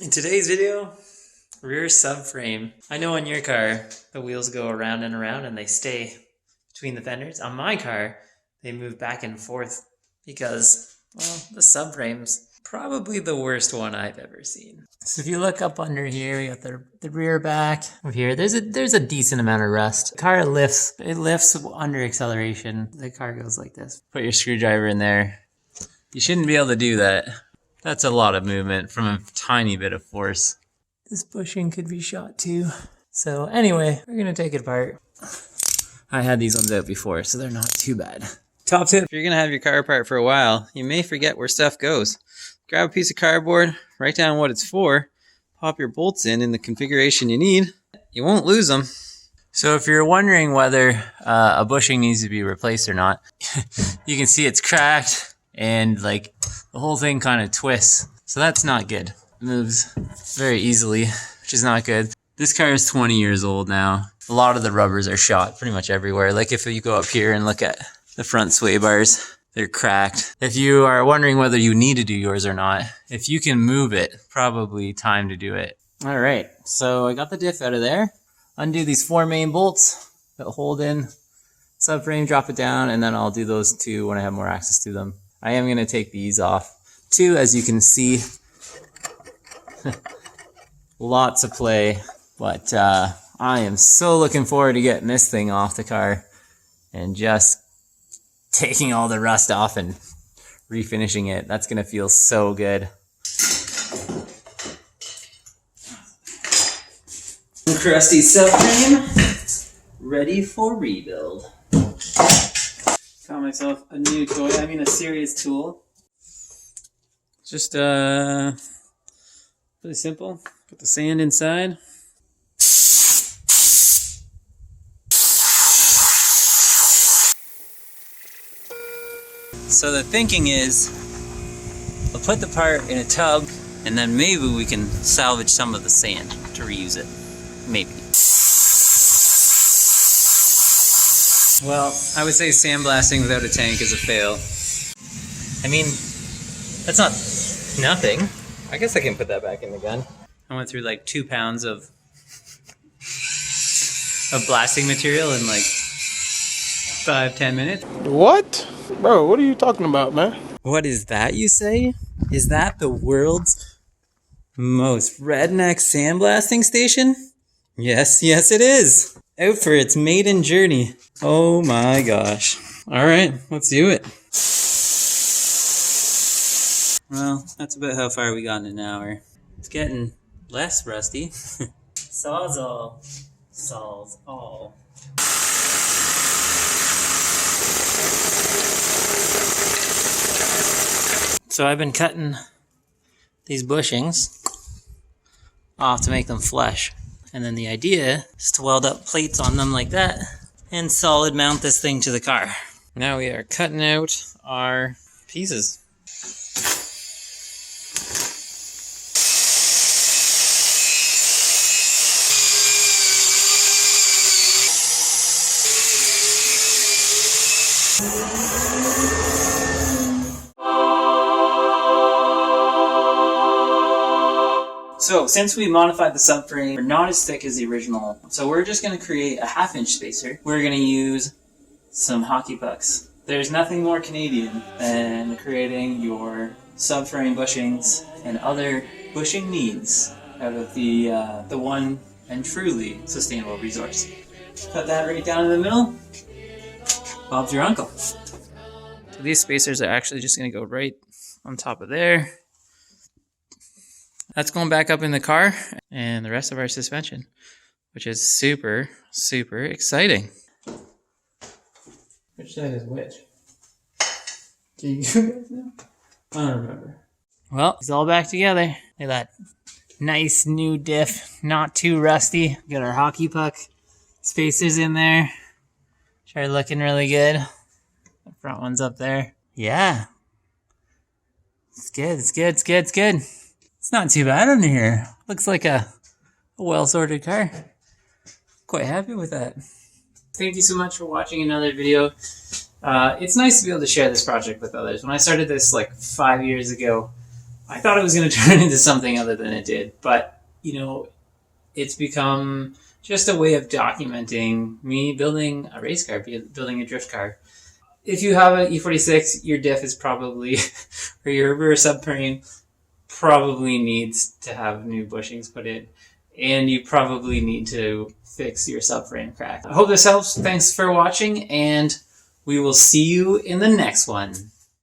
In today's video, rear subframe. I know on your car, the wheels go around and around and they stay between the fenders. On my car, they move back and forth because, well, the subframe's probably the worst one I've ever seen. So if you look up under here, we got the rear back of here. There's a decent amount of rust. The car lifts under acceleration. The car goes like this. Put your screwdriver in there. You shouldn't be able to do that. That's a lot of movement from a tiny bit of force. This bushing could be shot too. So anyway, we're gonna take it apart. I had these ones out before, so they're not too bad. Top tip, if you're gonna have your car apart for a while, you may forget where stuff goes. Grab a piece of cardboard, write down what it's for, pop your bolts in the configuration you need. You won't lose them. So if you're wondering whether a bushing needs to be replaced or not, you can see it's cracked and like the whole thing kind of twists. So that's not good. It moves very easily, which is not good. This car is 20 years old now. A lot of the rubbers are shot pretty much everywhere. Like if you go up here and look at the front sway bars, they're cracked. If you are wondering whether you need to do yours or not, if you can move it, probably time to do it. All right, so I got the diff out of there. Undo these 4 main bolts that hold in subframe, drop it down, and then I'll do those 2 when I have more access to them. I am gonna take these off too, as you can see. Lots of play, but I am so looking forward to getting this thing off the car and just taking all the rust off and refinishing it. That's gonna feel so good. Crusty subframe, ready for rebuild. Found myself a new toy, a serious tool. Just really simple. Put the sand inside. So the thinking is, I'll put the part in a tub and then maybe we can salvage some of the sand to reuse it. Maybe. Well, I would say sandblasting without a tank is a fail. That's not nothing. I guess I can put that back in the gun. I went through like 2 pounds of blasting material in like 5-10 minutes. What? Bro, what are you talking about, man? What is that, you say? Is that the world's most redneck sandblasting station? Yes, it is. Out for its maiden journey. Oh my gosh. Alright, let's do it. Well, that's about how far we got in an hour. It's getting less rusty. Sawzall solves all. So I've been cutting these bushings off to make them flush. And then the idea is to weld up plates on them like that and solid mount this thing to the car. Now we are cutting out our pieces. So, since we modified the subframe, we're not as thick as the original, so we're just going to create a 1/2-inch spacer. We're going to use some hockey pucks. There's nothing more Canadian than creating your subframe bushings and other bushing needs out of the one and truly sustainable resource. Cut that right down in the middle. Bob's your uncle. So these spacers are actually just going to go right on top of there. That's going back up in the car and the rest of our suspension, which is super, super exciting. Which side is which? Do you guys know? I don't remember. Well, it's all back together. Look at that nice new diff, not too rusty. Got our hockey puck spacers in there. They're looking really good. The front one's up there. Yeah. It's good, it's good, it's good, it's good. It's not too bad under here. Looks like a well-sorted car. Quite happy with that. Thank you so much for watching another video. It's nice to be able to share this project with others. When I started this like 5 years ago, I thought it was going to turn into something other than it did, but you know, it's become just a way of documenting me building a race car, building a drift car. If you have an E46, your diff is probably, or your rear subframe probably needs to have new bushings put in, and you probably need to fix your subframe crack. I hope this helps. Thanks for watching, and we will see you in the next one.